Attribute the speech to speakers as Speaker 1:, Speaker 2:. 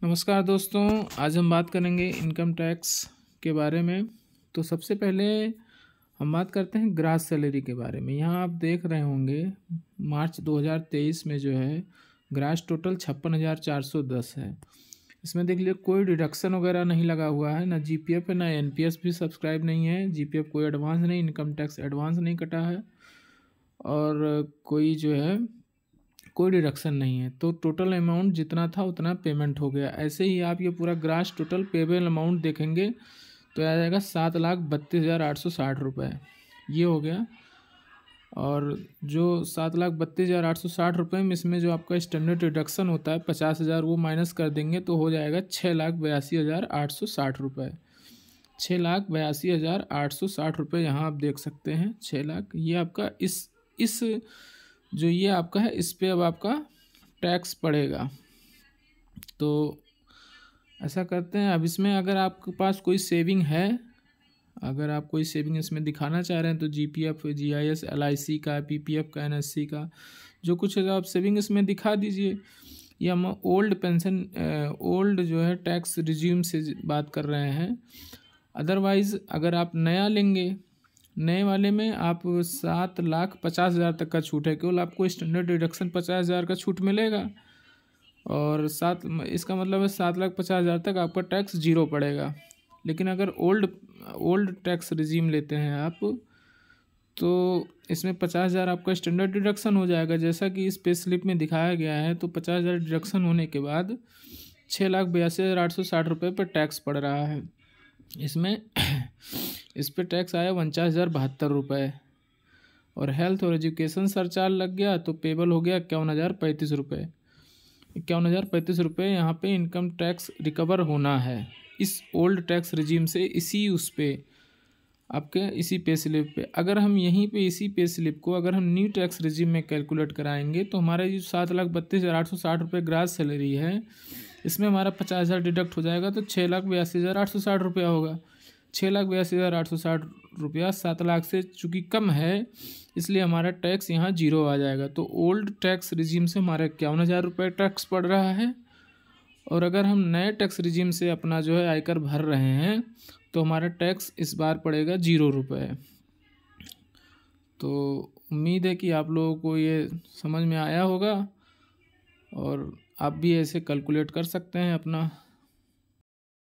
Speaker 1: नमस्कार दोस्तों, आज हम बात करेंगे इनकम टैक्स के बारे में। तो सबसे पहले हम बात करते हैं ग्रास सैलरी के बारे में। यहाँ आप देख रहे होंगे मार्च 2023 में जो है ग्रास टोटल 56,410 है। इसमें देख लीजिए कोई डिडक्शन वगैरह नहीं लगा हुआ है, ना जीपीएफ है ना एनपीएस भी सब्सक्राइब नहीं है। जीपीएफ कोई एडवांस नहीं, इनकम टैक्स एडवांस नहीं कटा है और कोई जो है कोई डिडक्शन नहीं है। तो टोटल अमाउंट जितना था उतना पेमेंट हो गया। ऐसे ही आप ये पूरा ग्रास टोटल पेबल अमाउंट देखेंगे तो आ जाएगा 7,32,860 ये हो गया। और जो 7,32,860 रुपये में इसमें जो आपका स्टैंडर्ड डिडक्शन होता है 50,000 वो माइनस कर देंगे तो हो जाएगा 6,82,860 6,82,860 यहाँ आप देख सकते हैं। 6,00,000 ये आपका इस जो ये आपका है इस पे अब आपका टैक्स पड़ेगा। तो ऐसा करते हैं, अब इसमें अगर आपके पास कोई सेविंग है, अगर आप कोई सेविंग इसमें दिखाना चाह रहे हैं तो जीपीएफ, जीआईएस, एलआईसी का, पीपीएफ का, एनएससी का जो कुछ है आप सेविंग इसमें दिखा दीजिए। ये हम ओल्ड पेंशन ओल्ड जो है टैक्स रिज्यूम से बात कर रहे हैं। अदरवाइज़ अगर आप नया लेंगे, नए वाले में आप 7,50,000 तक का छूट है, केवल आपको स्टैंडर्ड डिडक्शन 50,000 का छूट मिलेगा और इसका मतलब है 7,50,000 तक आपका टैक्स जीरो पड़ेगा। लेकिन अगर ओल्ड टैक्स रिजीम लेते हैं आप तो इसमें 50,000 आपका स्टैंडर्ड डिडक्शन हो जाएगा, जैसा कि इस पे स्लिप में दिखाया गया है। तो 50,000 डिडक्शन होने के बाद 6,82,860 पर टैक्स पड़ रहा है। इसमें इस पे टैक्स आया 49,072 और हेल्थ और एजुकेशन सरचार्ज लग गया तो पेबल हो गया 51,035 51,035 यहाँ पे इनकम टैक्स रिकवर होना है इस ओल्ड टैक्स रिजीम से। उस पे आपके इसी पे स्लिप पे अगर हम यहीं पे इसी पे स्लिप को अगर हम न्यू टैक्स रिजीम में कैलकुलेट कराएंगे तो हमारा जो 7,32,860 ग्रास सैलरी है इसमें हमारा 50,000 डिडक्ट हो जाएगा तो 6,82,860 होगा। 6,82,860 7,00,000 से चूँकि कम है इसलिए हमारा टैक्स यहाँ जीरो आ जाएगा। तो ओल्ड टैक्स रिजीम से हमारा 51,000 टैक्स पड़ रहा है और अगर हम नए टैक्स रिजीम से अपना जो है आयकर भर रहे हैं तो हमारा टैक्स इस बार पड़ेगा 0 रुपये। तो उम्मीद है कि आप लोगों को ये समझ में आया होगा और आप भी ऐसे कैलकुलेट कर सकते हैं अपना